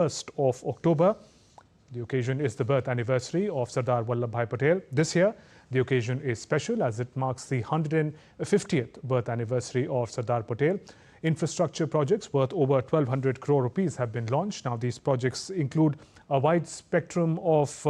1st of October. The occasion is the birth anniversary of Sardar Vallabhbhai Patel. This year, the occasion is special as it marks the 150th birth anniversary of Sardar Patel. Infrastructure projects worth over 1,200 crore rupees have been launched. Now, these projects include a wide spectrum of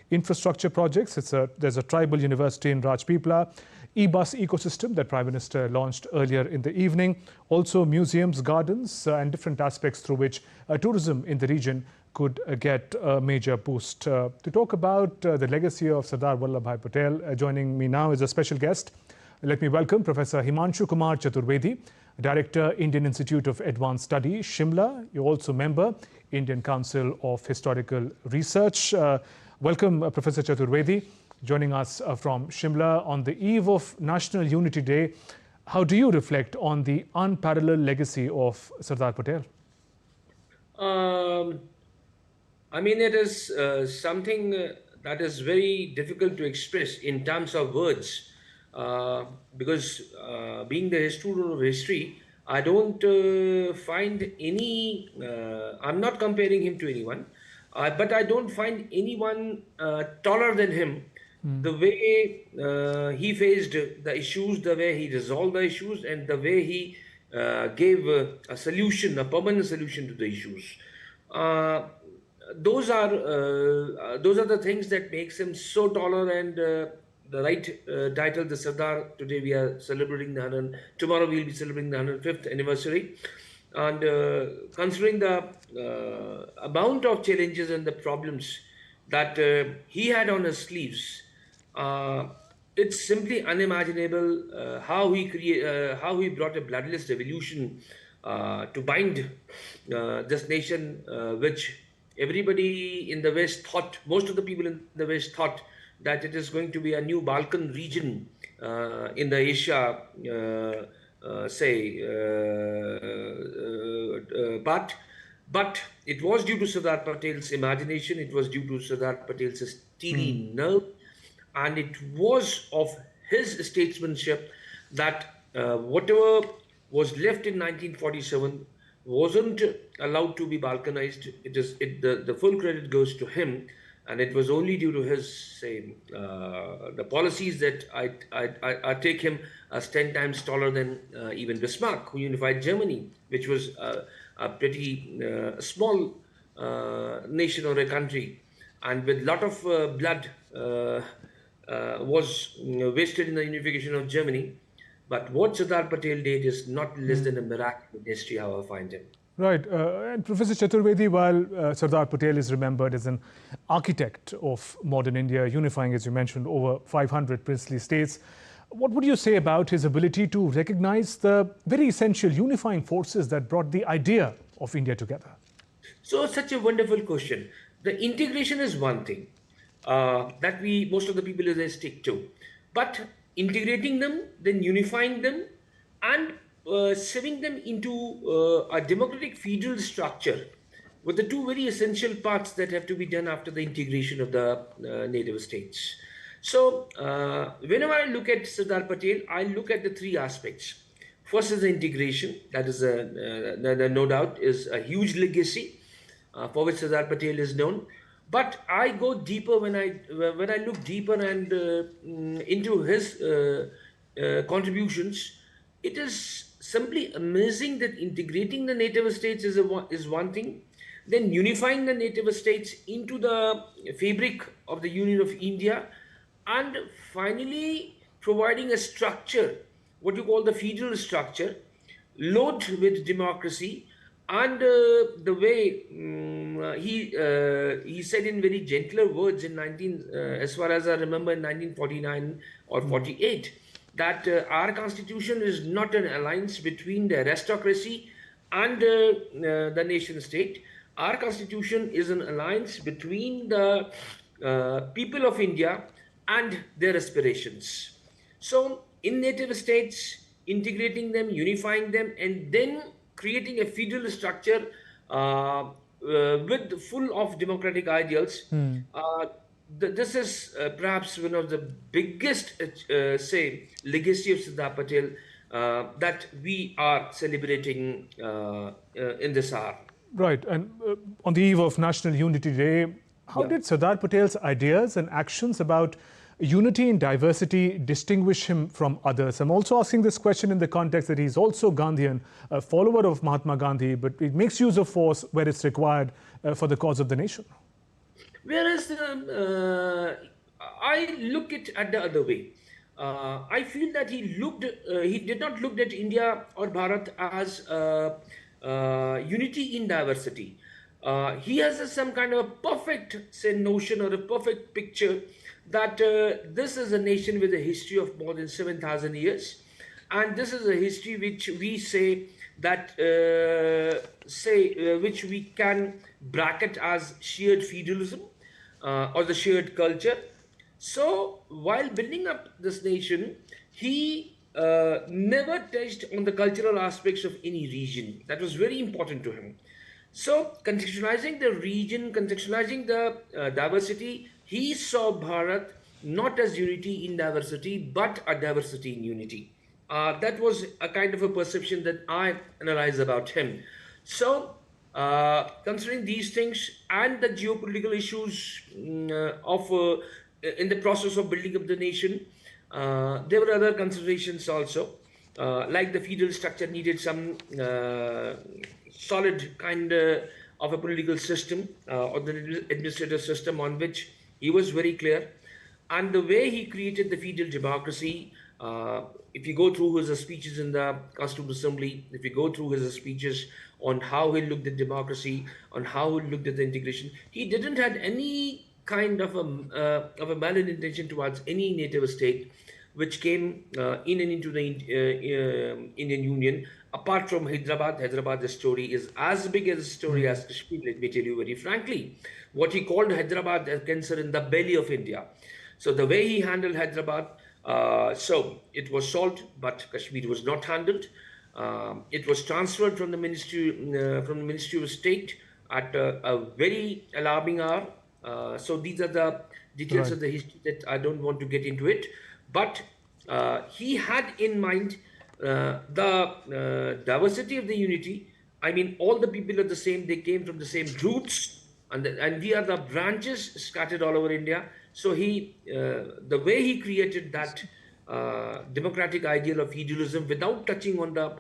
infrastructure projects. There's a tribal university in Rajpipla, e-bus ecosystem that Prime Minister launched earlier in the evening, also museums, gardens and different aspects through which tourism in the region could get a major boost. To talk about the legacy of Sardar Vallabhbhai Patel, joining me now is a special guest. Let me welcome Professor Himanshu Kumar Chaturvedi, Director, Indian Institute of Advanced Studies, Shimla. You're also member, Indian Council of Historical Research. Welcome, Professor Chaturvedi, joining us from Shimla on the eve of National Unity Day. How do you reflect on the unparalleled legacy of Sardar Patel? I mean, it is something that is very difficult to express in terms of words. Because being the student of history, I don't find any, I'm not comparing him to anyone, but I don't find anyone taller than him. The way he faced the issues, the way he resolved the issues, and the way he gave a solution, a permanent solution to the issues. Those are the things that makes him so taller, and the right title, the Sardar. Today we are celebrating tomorrow we'll be celebrating the 105th anniversary. And considering the amount of challenges and the problems that he had on his sleeves, it's simply unimaginable how he brought a bloodless revolution to bind this nation, which everybody in the West thought, most of the people in the West thought, that it is going to be a new Balkan region in the Asia, but it was due to Sardar Patel's imagination, it was due to Sardar Patel's steely nerve, and it was of his statesmanship that whatever was left in 1947 wasn't allowed to be Balkanized. The full credit goes to him. And it was only due to his, the policies that I take him as 10 times taller than even Bismarck, who unified Germany, which was a pretty small nation or a country, and with a lot of blood was wasted in the unification of Germany. But what Sardar Patel did is not less than a miracle in history, how I find him. Right. And Professor Chaturvedi, while Sardar Patel is remembered as an architect of modern India, unifying, as you mentioned, over 500 princely states, what would you say about his ability to recognize the very essential unifying forces that brought the idea of India together? So, such a wonderful question. The integration is one thing that most of the people stick to. But integrating them, then unifying them, and sewing them into a democratic federal structure were the two very essential parts that have to be done after the integration of the native states. So whenever I look at Sardar Patel, I look at the three aspects. First is the integration. That is no doubt is a huge legacy for which Sardar Patel is known. But I go deeper when I look deeper and into his contributions. It is simply amazing that integrating the native states is one thing, then unifying the native states into the fabric of the Union of India, and finally providing a structure, what you call the federal structure, loaded with democracy. And the way he said in very gentler words as far as I remember, in 1949 or 48, that our constitution is not an alliance between the aristocracy and the nation state. Our constitution is an alliance between the people of India and their aspirations. So in native states, integrating them, unifying them, and then creating a federal structure with full of democratic ideals. This is perhaps one of the biggest, legacy of Sardar Patel that we are celebrating in this hour. Right. And on the eve of National Unity Day, how did Sardar Patel's ideas and actions about unity and diversity distinguish him from others? I'm also asking this question in the context that he's also Gandhian, a follower of Mahatma Gandhi, but he makes use of force where it's required for the cause of the nation. Whereas I look at the other way. I feel that he did not look at India or Bharat as unity in diversity. He has some kind of a perfect, say, notion or a perfect picture that this is a nation with a history of more than 7,000 years. And this is a history which we say that, which we can bracket as shared feudalism or the shared culture. So while building up this nation, he never touched on the cultural aspects of any region. That was very important to him. So contextualizing the region, contextualizing the diversity, he saw Bharat not as unity in diversity, but a diversity in unity. That was a kind of a perception that I analyze about him. So, considering these things and the geopolitical issues in the process of building up the nation, there were other considerations also, like the feudal structure needed some solid kind of a political system or the administrative system on which he was very clear. And the way he created the feudal democracy, if you go through his speeches in the Constituent Assembly, if you go through his speeches on how he looked at democracy, on how he looked at the integration, he didn't have any kind of a malign intention towards any native state which came in and into the Indian Union. Apart from Hyderabad, the story is as big as a story as Kashmir, let me tell you very frankly. What he called Hyderabad a cancer in the belly of India. So the way he handled Hyderabad, so it was solved, but Kashmir was not handled. It was transferred from the Ministry of State at a very alarming hour. So these are the details of the history that I don't want to get into it. But he had in mind the diversity of the unity. I mean, all the people are the same. They came from the same roots, and we are the branches scattered all over India. So the way he created that democratic ideal of feudalism without touching on the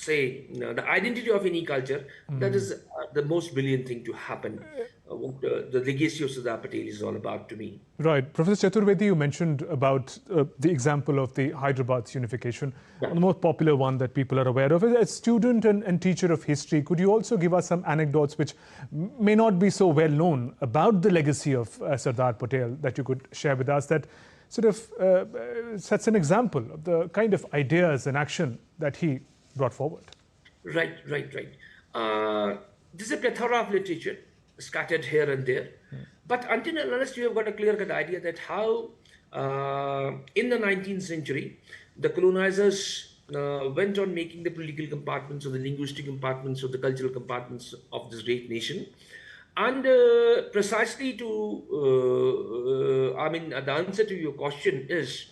the identity of any culture, that is the most brilliant thing to happen. The legacy of Sardar Patel is all about to me. Right. Professor Chaturvedi, you mentioned about the example of the Hyderabad's unification, the most popular one that people are aware of. As a student and teacher of history, could you also give us some anecdotes which may not be so well known about the legacy of Sardar Patel that you could share with us that sort of sets an example of the kind of ideas and action that he brought forward? Right. There's a plethora of literature scattered here and there. But until and unless you have got a clear-cut idea that how in the 19th century, the colonizers went on making the political compartments or the linguistic compartments or the cultural compartments of this great nation. And precisely the answer to your question is,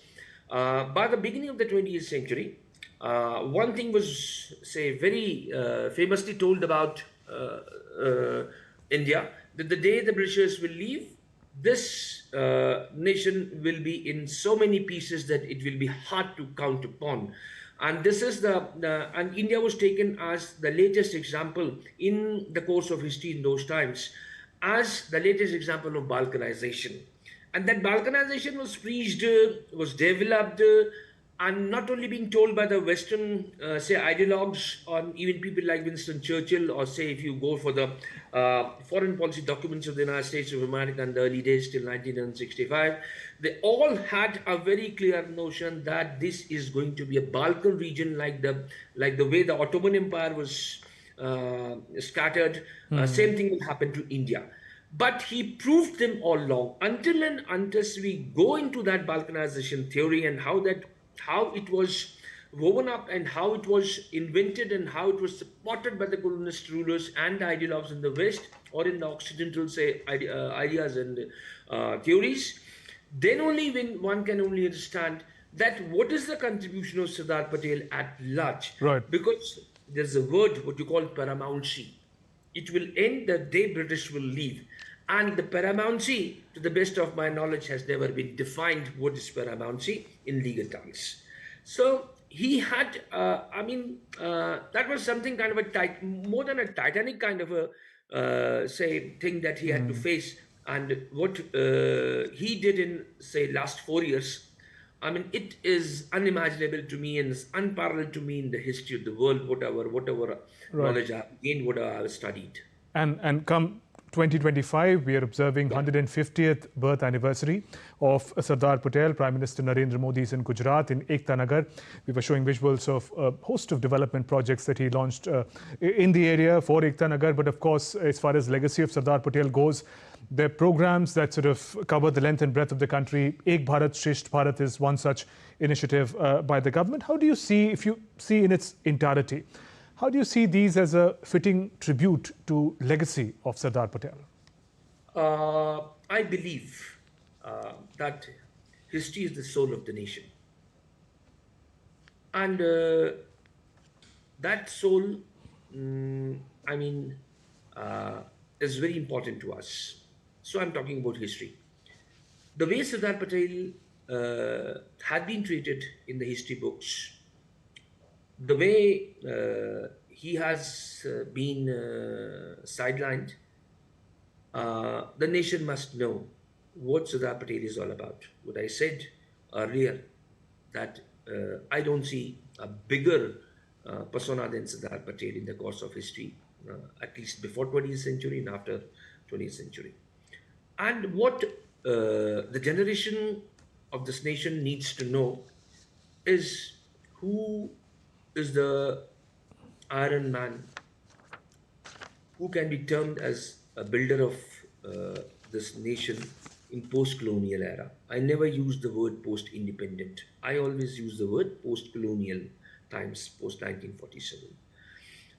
by the beginning of the 20th century, one thing was, say, very famously told about India, that the day the Britishers will leave, this nation will be in so many pieces that it will be hard to count upon. And this is and India was taken as the latest example in the course of history in those times, as the latest example of balkanization. And that balkanization was preached, was developed, and not only being told by the Western, ideologues, or even people like Winston Churchill, or say if you go for the foreign policy documents of the United States of America in the early days till 1965, they all had a very clear notion that this is going to be a Balkan region, like the way the Ottoman Empire was scattered. Same thing will happen to India. But he proved them all wrong until and unless we go into that balkanization theory and how it was woven up and how it was invented and how it was supported by the colonialist rulers and ideologues in the West or in the Occidental, ideas and theories, then only when one can only understand that what is the contribution of Sardar Patel at large. Right. Because there's a word what you call paramountcy. It will end the day British will leave. And the paramountcy, to the best of my knowledge, has never been defined what is paramountcy in legal terms. So he had, that was something kind of more than a Titanic kind of a, say, thing that he had to face. And what he did in, say, last 4 years, I mean, it is unimaginable to me and is unparalleled to me in the history of the world, whatever knowledge I have gained, whatever I have studied. And come 2025, we are observing 150th birth anniversary of Sardar Patel. Prime Minister Narendra Modi is in Gujarat, in Ekta Nagar. We were showing visuals of a host of development projects that he launched in the area for Ekta Nagar. But of course, as far as legacy of Sardar Patel goes, there are programs that sort of cover the length and breadth of the country. Ek Bharat, Shresth Bharat is one such initiative by the government. How do you see, if you see in its entirety, how do you see these as a fitting tribute to legacy of Sardar Patel? I believe that history is the soul of the nation. And that soul, is very important to us. So I'm talking about history. The way Sardar Patel had been treated in the history books, the way he has been sidelined, the nation must know what Sardar Patel is all about. What I said earlier, that I don't see a bigger persona than Sardar Patel in the course of history, at least before 20th century and after 20th century. And what the generation of this nation needs to know is who is the Iron Man, who can be termed as a builder of this nation in post-colonial era. I never use the word post-independent. I always use the word post-colonial times, post-1947.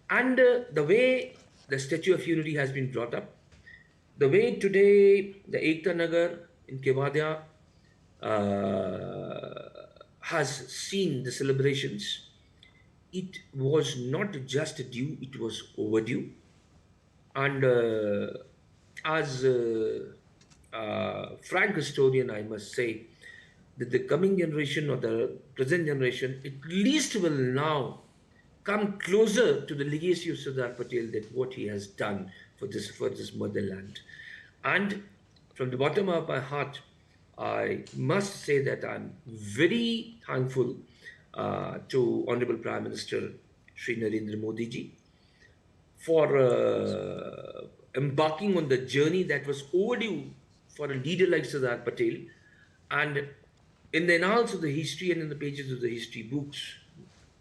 And the way the Statue of Unity has been brought up, the way today the Ekta Nagar in Kevadia has seen the celebrations, it was not just due, it was overdue. And as a frank historian, I must say that the coming generation or the present generation at least will now come closer to the legacy of Sardar Patel, that what he has done for this motherland. And from the bottom of my heart, I must say that I'm very thankful to Honorable Prime Minister Shri Narendra Modi ji for embarking on the journey that was overdue for a leader like Sardar Patel. And in the annals of the history and in the pages of the history books,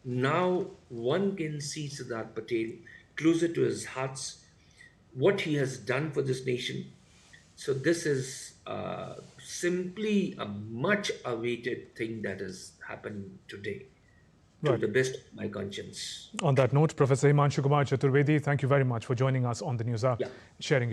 now one can see Sardar Patel closer to his hearts, what he has done for this nation. So this is simply a much awaited thing that is happening today, to the best of my conscience. On that note, Professor Himanshu Kumar Chaturvedi, thank you very much for joining us on the News Hour, sharing your